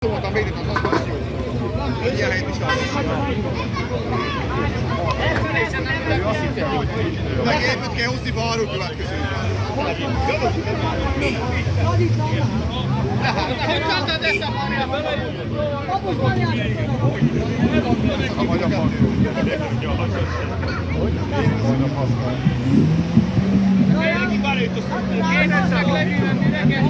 Voltam végig az asztalon. Ilyen helyet is megépült kell húzni balról következőre. Hogy csaltad ezt a Mariában? A magyar partról. Én ezek legyen, mire kell